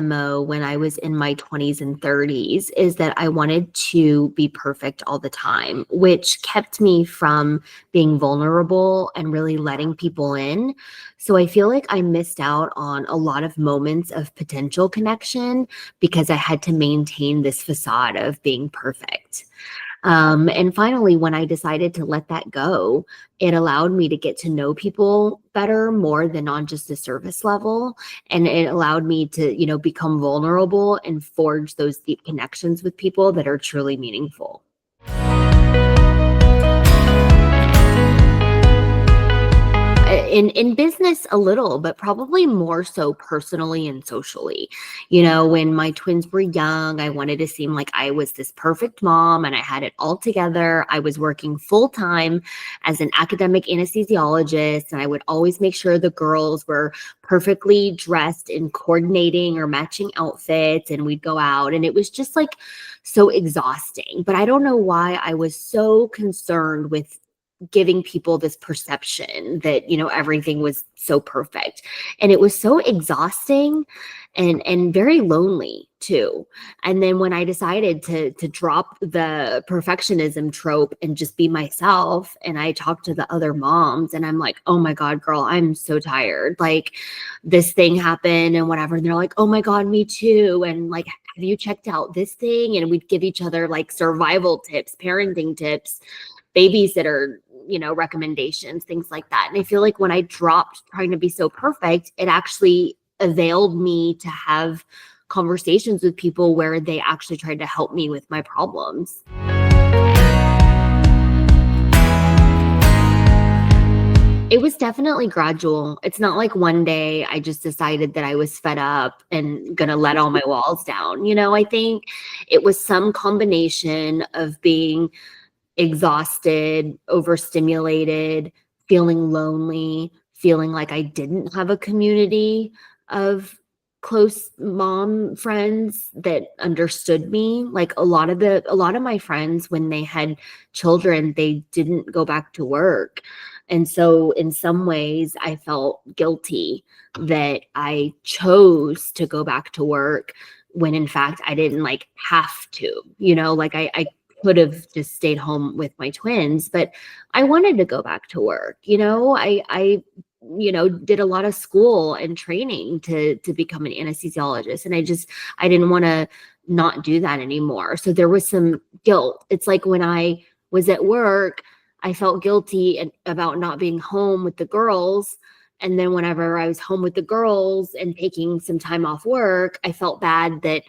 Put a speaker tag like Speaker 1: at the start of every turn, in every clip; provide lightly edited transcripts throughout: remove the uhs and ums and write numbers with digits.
Speaker 1: MO when I was in my 20s and 30s is that I wanted to be perfect all the time, which kept me from being vulnerable and really letting people in. So I feel like I missed out on a lot of moments of potential connection because I had to maintain this facade of being perfect. And finally, when I decided to let that go, it allowed me to get to know people better, more than on just a surface level. And it allowed me to, become vulnerable and forge those deep connections with people that are truly meaningful. In business a little, but probably more so personally and socially. When my twins were young, I wanted to seem like I was this perfect mom and I had it all together. I was working full time as an academic anesthesiologist, and I would always make sure the girls were perfectly dressed in coordinating or matching outfits, and we'd go out, and it was just like so exhausting. But I don't know why I was so concerned with giving people this perception that everything was so perfect, and it was so exhausting and very lonely too. And then when I decided to drop the perfectionism trope and just be myself, and I talked to the other moms, and I'm like, oh my god, girl, I'm so tired, like this thing happened and whatever, and they're like, oh my god, me too, and like, have you checked out this thing? And we'd give each other like survival tips, parenting tips, babysitter, recommendations, things like that. And I feel like when I dropped trying to be so perfect, it actually availed me to have conversations with people where they actually tried to help me with my problems. It was definitely gradual. It's not like one day I just decided that I was fed up and gonna let all my walls down. I think it was some combination of being exhausted, overstimulated, feeling lonely, feeling like I didn't have a community of close mom friends that understood me. Like a lot of my friends, when they had children, they didn't go back to work. And so in some ways I felt guilty that I chose to go back to work when in fact I didn't like have to, like I could have just stayed home with my twins, but I wanted to go back to work. I did a lot of school and training to become an anesthesiologist. And I didn't want to not do that anymore. So there was some guilt. It's like when I was at work, I felt guilty about not being home with the girls. And then whenever I was home with the girls and taking some time off work, I felt bad that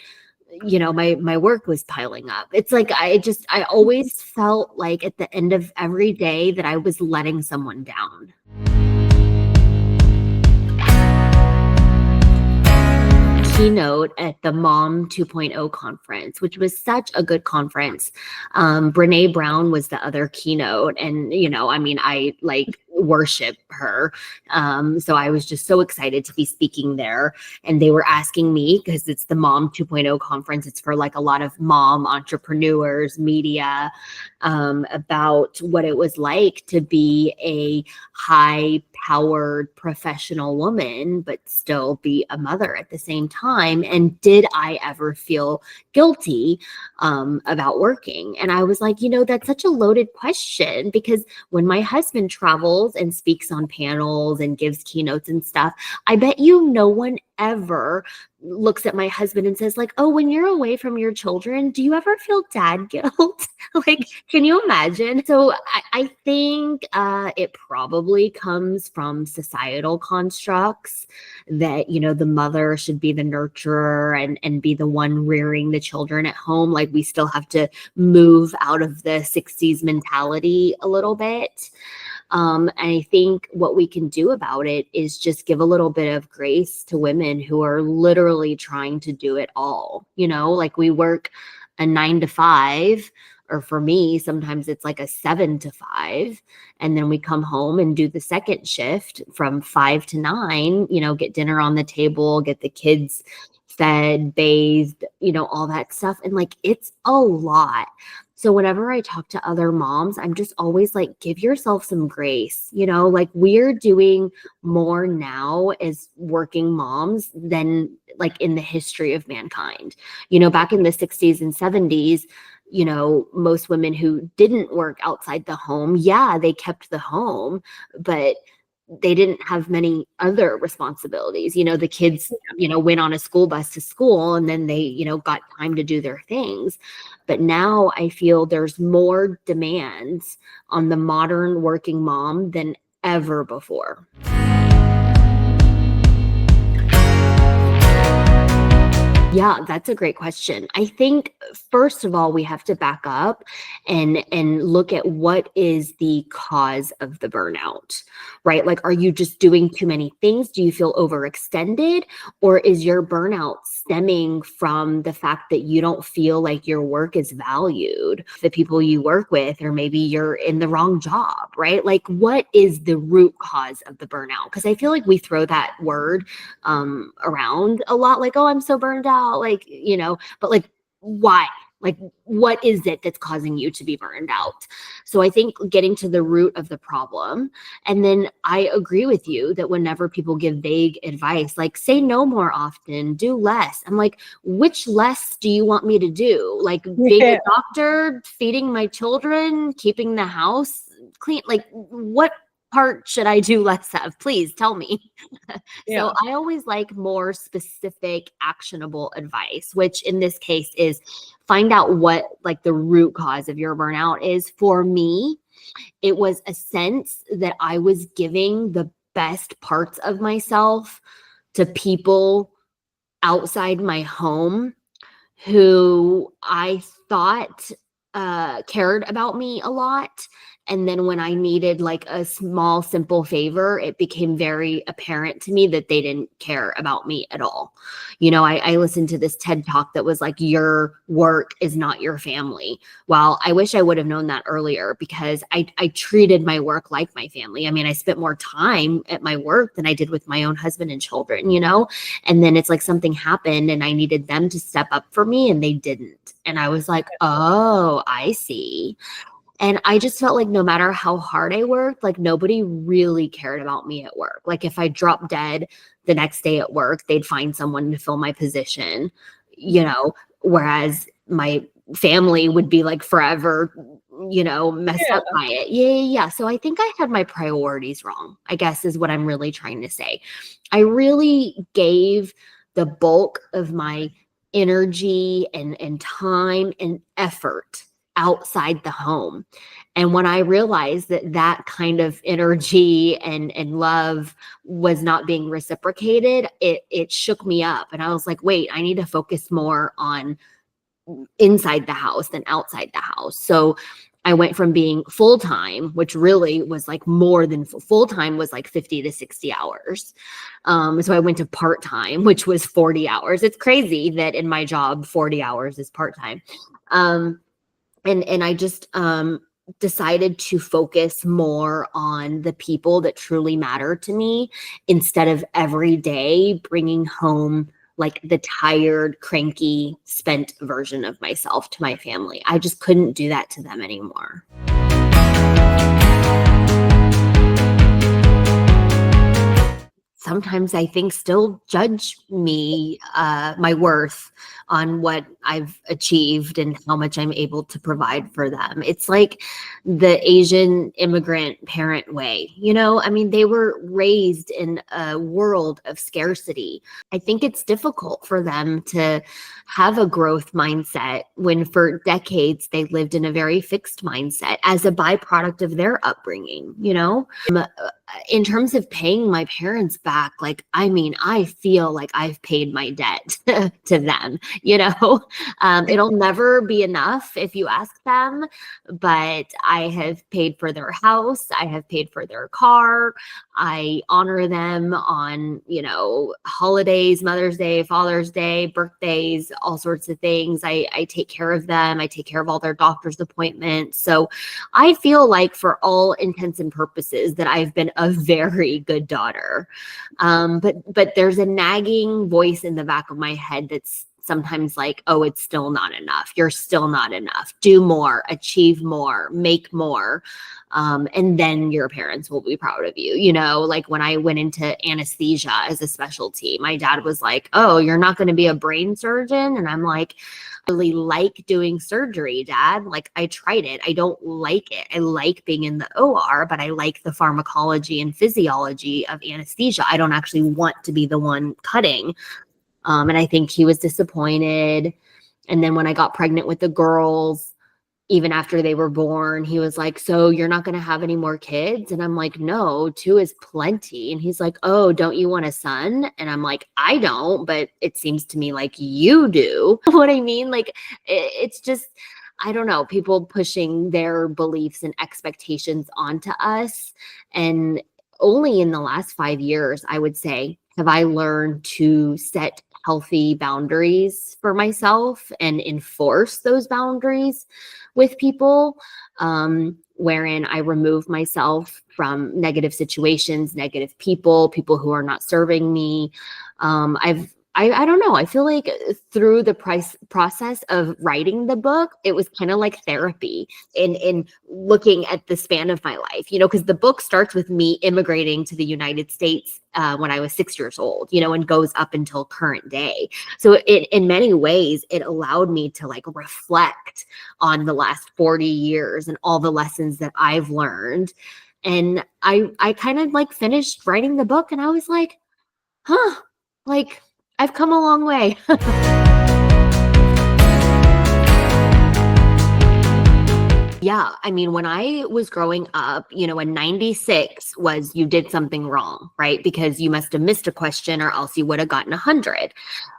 Speaker 1: my work was piling up. It's like I always felt like at the end of every day that I was letting someone down. Keynote at the Mom 2.0 conference, which was such a good conference. Brene Brown was the other keynote, and I like worship her. So I was just so excited to be speaking there. And they were asking me, because it's the Mom 2.0 conference, it's for like a lot of mom entrepreneurs, media, about what it was like to be a high-powered professional woman, but still be a mother at the same time. And did I ever feel guilty about working? And I was like, that's such a loaded question, because when my husband travels and speaks on panels and gives keynotes and stuff, I bet no one ever looks at my husband and says like, oh, when you're away from your children, do you ever feel dad guilt? Like, can you imagine? So I think it probably comes from societal constructs that, the mother should be the nurturer and be the one rearing the children at home. Like, we still have to move out of the 60s mentality a little bit. And I think what we can do about it is just give a little bit of grace to women who are literally trying to do it all. Like we work a 9 to 5, or for me, sometimes it's like a 7 to 5. And then we come home and do the second shift from 5 to 9, get dinner on the table, get the kids fed, bathed, all that stuff. And like, it's a lot. So whenever I talk to other moms, I'm just always like, give yourself some grace. Like we're doing more now as working moms than like in the history of mankind. Back in the 60s and 70s, most women who didn't work outside the home, yeah, they kept the home, but they didn't have many other responsibilities. The kids, went on a school bus to school and then they, got time to do their things. But now I feel there's more demands on the modern working mom than ever before. Yeah, that's a great question. I think first of all, we have to back up and look at what is the cause of the burnout, right? Like, are you just doing too many things? Do you feel overextended? Or is your burnout stemming from the fact that you don't feel like your work is valued? The people you work with, or maybe you're in the wrong job, right? Like, what is the root cause of the burnout? Because I feel like we throw that word around a lot, like, oh, I'm so burned out, like, but like, why? Like, what is it that's causing you to be burned out? So I think getting to the root of the problem. And then I agree with you that whenever people give vague advice, like say no more often, do less. I'm like, which less do you want me to do? Like being a doctor, feeding my children, keeping the house clean? Like what part should I do less of? Please tell me. So I always like more specific, actionable advice, which in this case is find out what like the root cause of your burnout is. For me, it was a sense that I was giving the best parts of myself to people outside my home who I thought cared about me a lot. And then when I needed like a small, simple favor, it became very apparent to me that they didn't care about me at all. I listened to this TED talk that was like, your work is not your family. Well, I wish I would have known that earlier because I treated my work like my family. I mean, I spent more time at my work than I did with my own husband and children, and then it's like something happened and I needed them to step up for me and they didn't. And I was like, oh, I see. And I just felt like no matter how hard I worked, like nobody really cared about me at work. Like if I dropped dead the next day at work, they'd find someone to fill my position, whereas my family would be like forever, messed up by it. Yeah. So I think I had my priorities wrong, I guess is what I'm really trying to say. I really gave the bulk of my energy and time and effort outside the home. And when I realized that kind of energy and love was not being reciprocated, it shook me up. And I was like, wait, I need to focus more on inside the house than outside the house. So I went from being full-time, which really was like more than full-time was like 50 to 60 hours. So I went to part-time, which was 40 hours. It's crazy that in my job, 40 hours is part-time. And I just decided to focus more on the people that truly matter to me instead of every day bringing home like the tired, cranky, spent version of myself to my family. I just couldn't do that to them anymore. Sometimes I think still judge me, my worth on what I've achieved and how much I'm able to provide for them. It's like the Asian immigrant parent way, I mean, they were raised in a world of scarcity. I think it's difficult for them to have a growth mindset when for decades they lived in a very fixed mindset as a byproduct of their upbringing, in terms of paying my parents back, like, I mean, I feel like I've paid my debt to them, it'll never be enough if you ask them, but I have paid for their house. I have paid for their car. I honor them on, holidays, Mother's Day, Father's Day, birthdays, all sorts of things. I take care of them. I take care of all their doctor's appointments. So I feel like for all intents and purposes that I've been a very good daughter. But there's a nagging voice in the back of my head that's sometimes like, oh, it's still not enough. You're still not enough. Do more, achieve more, make more. And then your parents will be proud of you. You know, like when I went into anesthesia as a specialty, my dad was like, oh, you're not going to be a brain surgeon. And I'm like, I really like doing surgery, Dad. Like I tried it. I don't like it. I like being in the OR, but I like the pharmacology and physiology of anesthesia. I don't actually want to be the one cutting. And I think he was disappointed. And then when I got pregnant with the girls, even after they were born, he was like, so you're not going to have any more kids? And I'm like, no, 2 is plenty. And he's like, oh, don't you want a son? And I'm like, I don't, but it seems to me like you do. What I mean? Like, it's just, I don't know, people pushing their beliefs and expectations onto us. And only in the last 5 years, I would say, have I learned to set healthy boundaries for myself and enforce those boundaries with people, wherein I remove myself from negative situations, negative people who are not serving me. I don't know. I feel like through the process of writing the book, it was kind of like therapy in looking at the span of my life, you know, because the book starts with me immigrating to the United States when I was 6 years old, you know, and goes up until current day. So in many ways, it allowed me to like reflect on the last 40 years and all the lessons that I've learned. And I kind of like finished writing the book and I was like, huh, like I've come a long way. Yeah, I mean, when I was growing up, you know, in 96 was you did something wrong, right? Because you must have missed a question or else you would have gotten 100.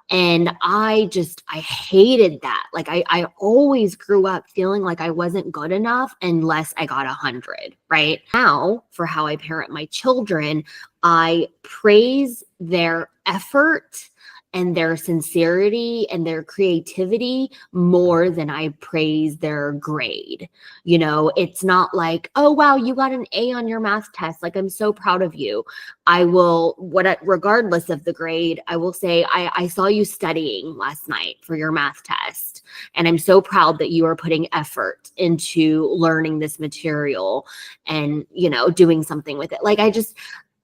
Speaker 1: And I hated that. Like I always grew up feeling like I wasn't good enough unless I got 100, right? Now, for how I parent my children, I praise their effort and their sincerity and their creativity more than I praise their grade. You know, it's not like, oh, wow, you got an A on your math test. Like, I'm so proud of you. I will, regardless of the grade, I will say, I saw you studying last night for your math test. And I'm so proud that you are putting effort into learning this material and, you know, doing something with it. Like,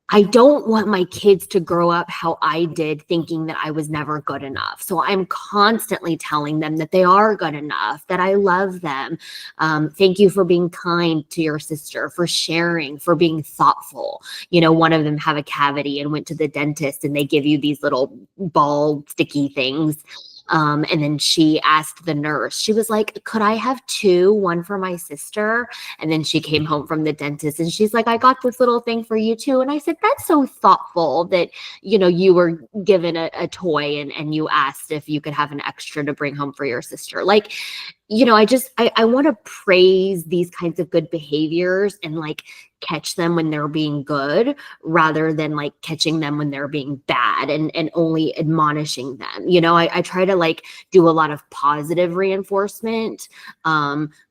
Speaker 1: I don't want my kids to grow up how I did, thinking that I was never good enough. So I'm constantly telling them that they are good enough, that I love them. Thank you for being kind to your sister, for sharing, for being thoughtful. You know, one of them had a cavity and went to the dentist and they give you these little ball sticky things. And then she asked the nurse, she was like, could I have 2, one for my sister? And then she came home from the dentist and she's like, I got this little thing for you too. And I said, that's so thoughtful that, you know, you were given a toy and you asked if you could have an extra to bring home for your sister. Like, you know, I want to praise these kinds of good behaviors and like catch them when they're being good rather than like catching them when they're being bad and only admonishing them. You know, I try to like do a lot of positive reinforcement.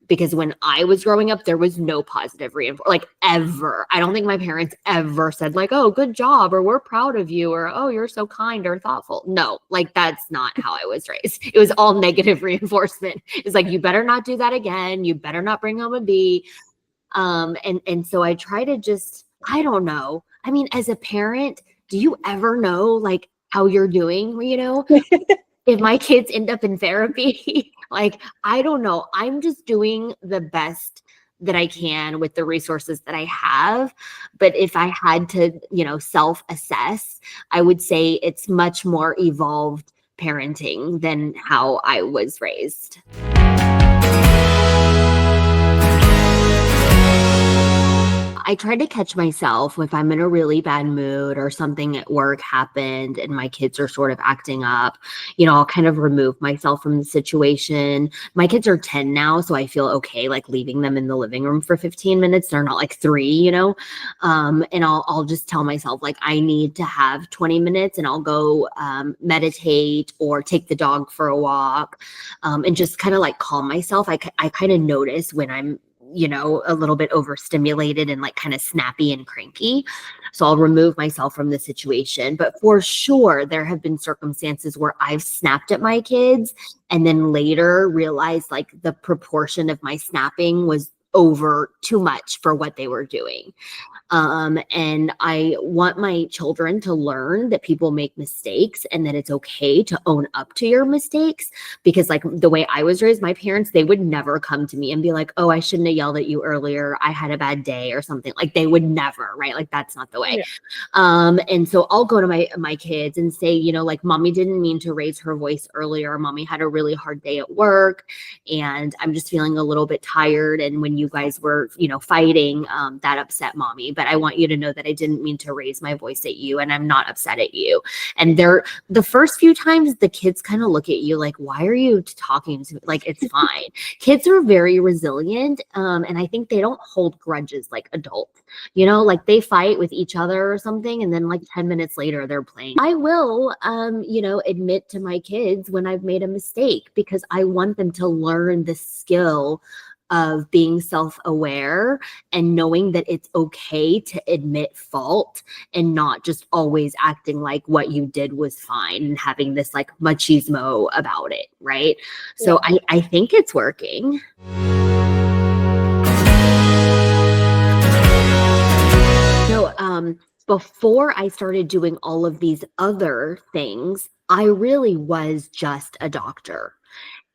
Speaker 1: Because when I was growing up, there was no positive reinforcement, like ever. I don't think my parents ever said like, oh, good job, or we're proud of you, or oh, you're so kind or thoughtful. No, like that's not how I was raised. It was all negative reinforcement. It's like, you better not do that again. You better not bring home a B. And so I try to just, I don't know. I mean, as a parent, do you ever know like how you're doing, you know? If my kids end up in therapy, like, I don't know. I'm just doing the best that I can with the resources that I have. But if I had to, you know, self-assess, I would say it's much more evolved parenting than how I was raised. I try to catch myself if I'm in a really bad mood or something at work happened and my kids are sort of acting up, you know, I'll kind of remove myself from the situation. My kids are 10 now, so I feel okay like leaving them in the living room for 15 minutes. They're not like 3, you know. And I'll just tell myself like I need to have 20 minutes and I'll go meditate or take the dog for a walk, and just kind of like calm myself. I kind of notice when I'm a little bit overstimulated and like kind of snappy and cranky. So I'll remove myself from the situation. But for sure, there have been circumstances where I've snapped at my kids and then later realized like the proportion of my snapping was over too much for what they were doing. And I want my children to learn that people make mistakes and that it's okay to own up to your mistakes. Because like the way I was raised, my parents, they would never come to me and be like, oh, I shouldn't have yelled at you earlier. I had a bad day or something. Like they would never, right? Like that's not the way.
Speaker 2: Yeah.
Speaker 1: And so I'll go to my kids and say, like mommy didn't mean to raise her voice earlier. Mommy had a really hard day at work and I'm just feeling a little bit tired. And when you guys were, fighting, that upset mommy. But I want you to know that I didn't mean to raise my voice at you and I'm not upset at you. And the first few times the kids kind of look at you like, why are you talking to me? Like, it's fine. Kids are very resilient. And I think they don't hold grudges like adults, like they fight with each other or something. And then like 10 minutes later, they're playing. I will, admit to my kids when I've made a mistake because I want them to learn the skill of being self-aware and knowing that it's okay to admit fault and not just always acting like what you did was fine and having this like machismo about it, right? So I think it's working. Before I started doing all of these other things, I really was just a doctor.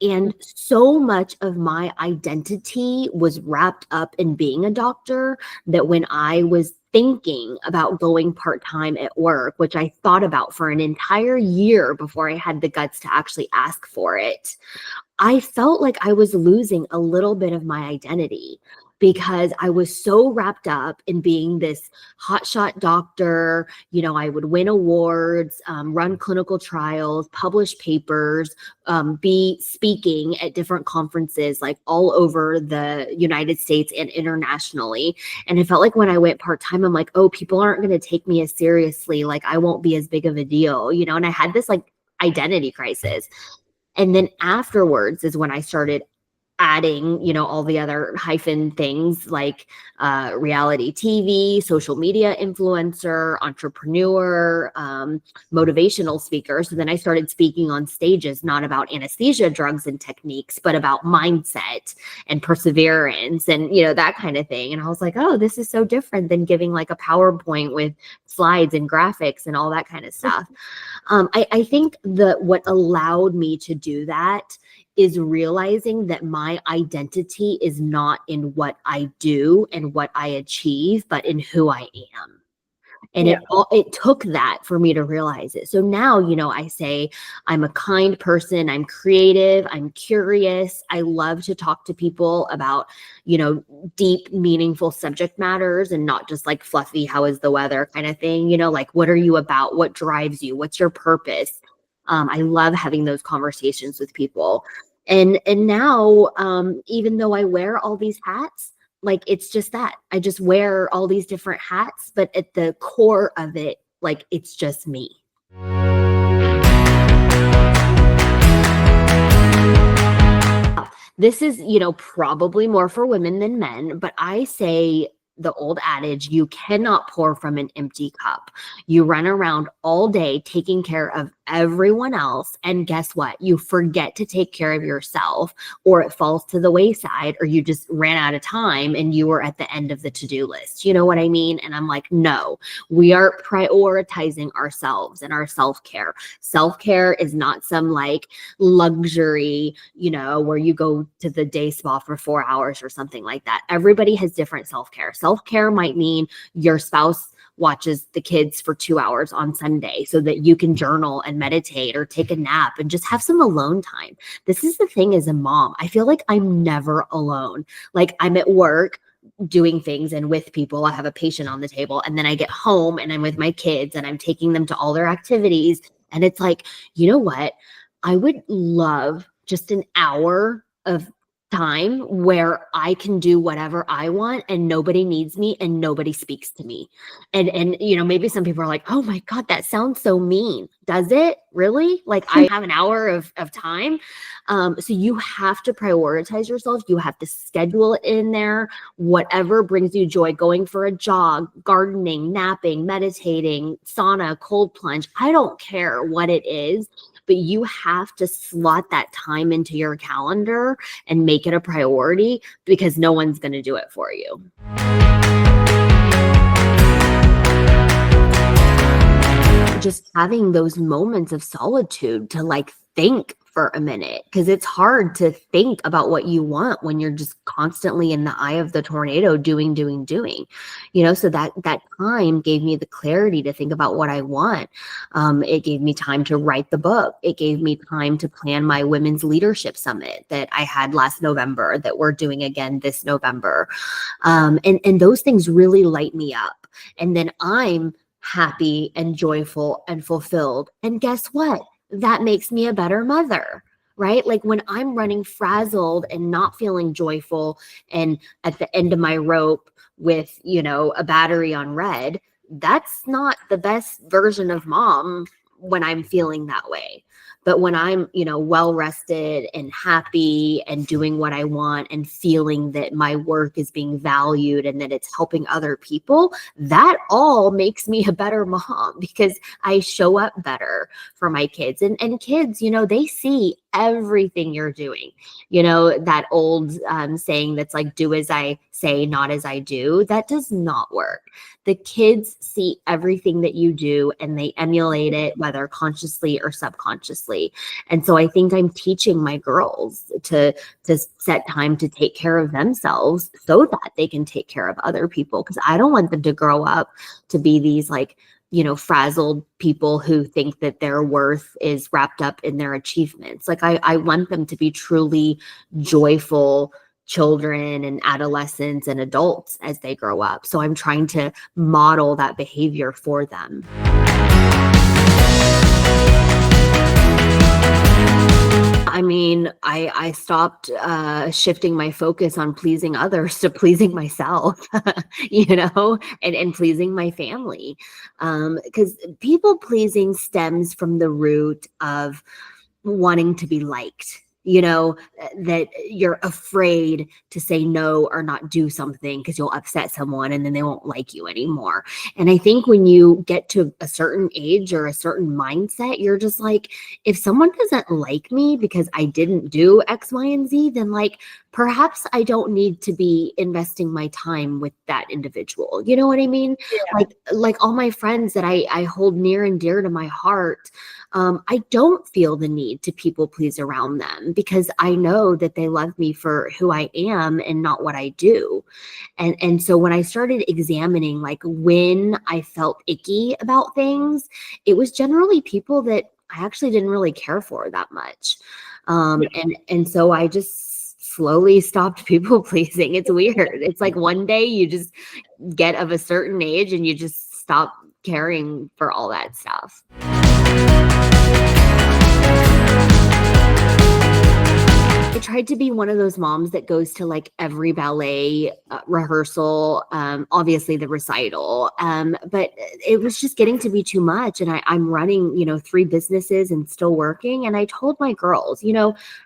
Speaker 1: And so much of my identity was wrapped up in being a doctor that when I was thinking about going part-time at work, which I thought about for an entire year before I had the guts to actually ask for it, I felt like I was losing a little bit of my identity because I was so wrapped up in being this hotshot doctor. I would win awards, run clinical trials, publish papers, be speaking at different conferences like all over the United States and internationally. And I felt like when I went part-time, I'm like, oh, people aren't going to take me as seriously. Like I won't be as big of a deal, and I had this like identity crisis. And then afterwards is when I started adding, all the other hyphen things like reality TV, social media influencer, entrepreneur, motivational speaker. So then I started speaking on stages, not about anesthesia drugs and techniques, but about mindset and perseverance and, that kind of thing. And I was like, oh, this is so different than giving like a PowerPoint with slides and graphics and all that kind of stuff. I think that what allowed me to do that is realizing that my identity is not in what I do and what I achieve, but in who I am. And it took that for me to realize it. So now, I say I'm a kind person. I'm creative. I'm curious. I love to talk to people about, deep, meaningful subject matters and not just like fluffy, how is the weather kind of thing, like what are you about? What drives you? What's your purpose? I love having those conversations with people. And now, even though I wear all these hats, like it's just that I just wear all these different hats, but at the core of it, like it's just me. This is, probably more for women than men, but I say the old adage, you cannot pour from an empty cup. You run around all day taking care of everyone else. And guess what? You forget to take care of yourself, or it falls to the wayside, or you just ran out of time and you were at the end of the to-do list. You know what I mean? And I'm like, no, we are prioritizing ourselves and our self-care. Self-care is not some like luxury, where you go to the day spa for 4 hours or something like that. Everybody has different self-care. Self-care might mean your spouse watches the kids for 2 hours on Sunday so that you can journal and meditate or take a nap and just have some alone time. This is the thing as a mom. I feel like I'm never alone. Like I'm at work doing things and with people. I have a patient on the table and then I get home and I'm with my kids and I'm taking them to all their activities. And it's like, you know what? I would love just an hour of time where I can do whatever I want and nobody needs me and nobody speaks to me. And maybe some people are like, oh my God, that sounds so mean. Does it really? Like I have an hour of time. So you have to prioritize yourself. You have to schedule it in there, whatever brings you joy, going for a jog, gardening, napping, meditating, sauna, cold plunge. I don't care what it is, but you have to slot that time into your calendar and make it a priority because no one's going to do it for you. Just having those moments of solitude to like think for a minute, because it's hard to think about what you want when you're just constantly in the eye of the tornado doing. So that time gave me the clarity to think about what I want. It gave me time to write the book. It gave me time to plan my women's leadership summit that I had last November that we're doing again this November. And those things really light me up. And then I'm happy and joyful and fulfilled. And guess what? That makes me a better mother, right? Like when I'm running frazzled and not feeling joyful and at the end of my rope with, a battery on red, that's not the best version of mom when I'm feeling that way. But when I'm, well rested and happy and doing what I want and feeling that my work is being valued and that it's helping other people, that all makes me a better mom because I show up better for my kids. And kids, they see everything you're doing. That old saying that's like, do as I say, not as I do. That does not work. The kids see everything that you do and they emulate it, whether consciously or subconsciously. And so I think I'm teaching my girls to set time to take care of themselves so that they can take care of other people. Because I don't want them to grow up to be these like, frazzled people who think that their worth is wrapped up in their achievements. Like I want them to be truly joyful children and adolescents and adults as they grow up. So I'm trying to model that behavior for them. I mean, I stopped shifting my focus on pleasing others to pleasing myself, and pleasing my family. Because people pleasing stems from the root of wanting to be liked. That you're afraid to say no or not do something because you'll upset someone and then they won't like you anymore. And I think when you get to a certain age or a certain mindset, you're just like, if someone doesn't like me because I didn't do X, Y, and Z, then like, perhaps I don't need to be investing my time with that individual. You know what I mean? Yeah. Like all my friends that I hold near and dear to my heart, I don't feel the need to people please around them because I know that they love me for who I am and not what I do. And so when I started examining like when I felt icky about things, it was generally people that I actually didn't really care for that much. And so I just slowly stopped people pleasing. It's weird. It's like one day you just get of a certain age and you just stop caring for all that stuff. I tried to be one of those moms that goes to like every ballet rehearsal, obviously the recital, but it was just getting to be too much. And I'm running, 3 businesses and still working. And I told my girls,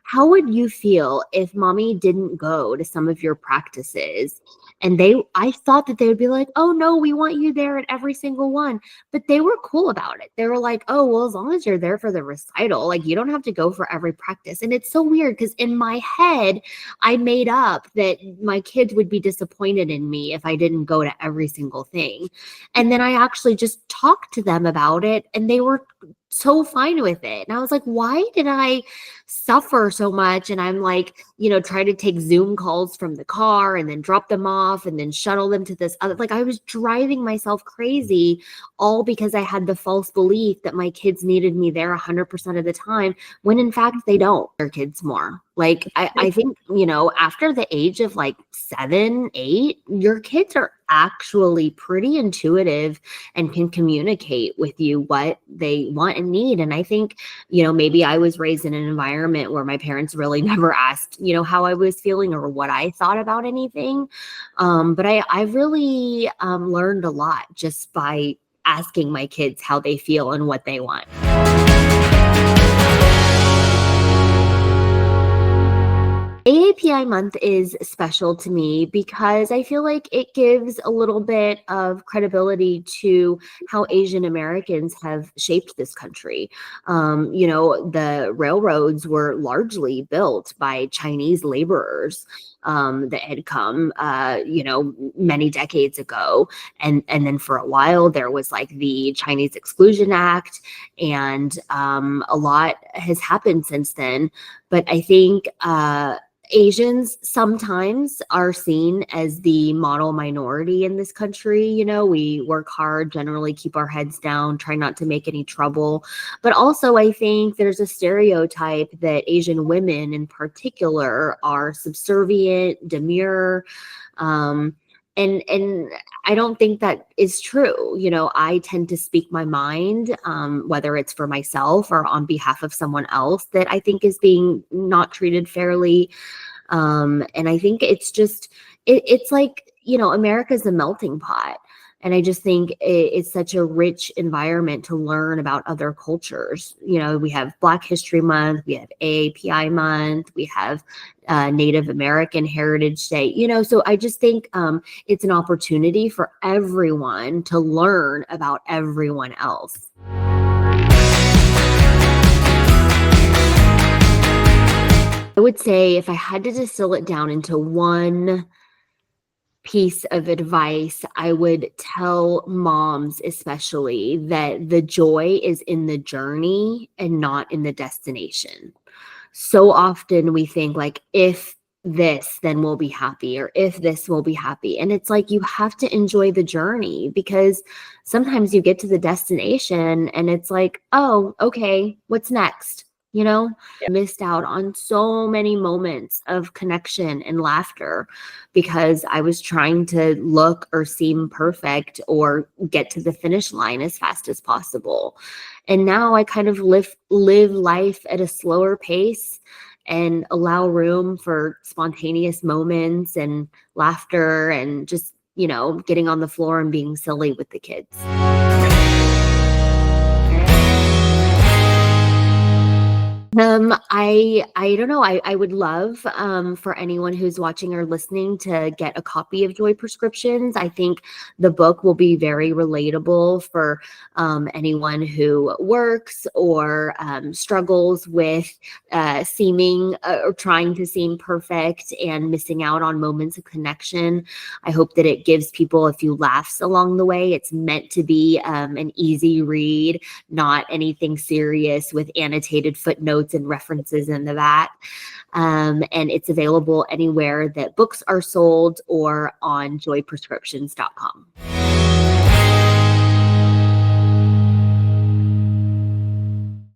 Speaker 1: how would you feel if mommy didn't go to some of your practices? And I thought that they would be like, oh no, we want you there at every single one. But they were cool about it. They were like, oh, well, as long as you're there for the recital, like you don't have to go for every practice. And it's so weird because in my head, I made up that my kids would be disappointed in me if I didn't go to every single thing. And then I actually just talked to them about it and they were so fine with it. And I was like, why did I suffer so much? And I'm like, try to take Zoom calls from the car and then drop them off and then shuttle them to this other, like I was driving myself crazy all because I had the false belief that my kids needed me there 100% of the time, when in fact they don't. Their kids more. Like I think, after the age of like 7, 8, your kids are actually pretty intuitive and can communicate with you what they want and need. And I think, maybe I was raised in an environment where my parents really never asked, how I was feeling or what I thought about anything. But I really learned a lot just by asking my kids how they feel and what they want. AAPI month is special to me because I feel like it gives a little bit of credibility to how Asian Americans have shaped this country. The railroads were largely built by Chinese laborers that had come, many decades ago. And then for a while, there was like the Chinese Exclusion Act, and a lot has happened since then. But I think Asians sometimes are seen as the model minority in this country. We work hard, generally keep our heads down, try not to make any trouble. But also, I think there's a stereotype that Asian women in particular are subservient, demure. And I don't think that is true. I tend to speak my mind, whether it's for myself or on behalf of someone else that I think is being not treated fairly. And I think it's just, it's like, America's a melting pot. And I just think it's such a rich environment to learn about other cultures. We have Black History Month, we have AAPI Month, we have Native American Heritage Day, so I just think it's an opportunity for everyone to learn about everyone else. I would say if I had to distill it down into one piece of advice, I would tell moms especially that the joy is in the journey and not in the destination. So often we think like, if this, then we'll be happy, or if this, we'll be happy. And it's like, you have to enjoy the journey, because sometimes you get to the destination and it's like, oh, okay, what's next? Missed out on so many moments of connection and laughter because I was trying to look or seem perfect or get to the finish line as fast as possible. And now I kind of live life at a slower pace and allow room for spontaneous moments and laughter and just, getting on the floor and being silly with the kids. I don't know. I would love for anyone who's watching or listening to get a copy of Joy Prescriptions. I think the book will be very relatable for anyone who works or struggles with seeming or trying to seem perfect and missing out on moments of connection. I hope that it gives people a few laughs along the way. It's meant to be an easy read, not anything serious with annotated footnotes and references in the back. And it's available anywhere that books are sold or on joyprescriptions.com.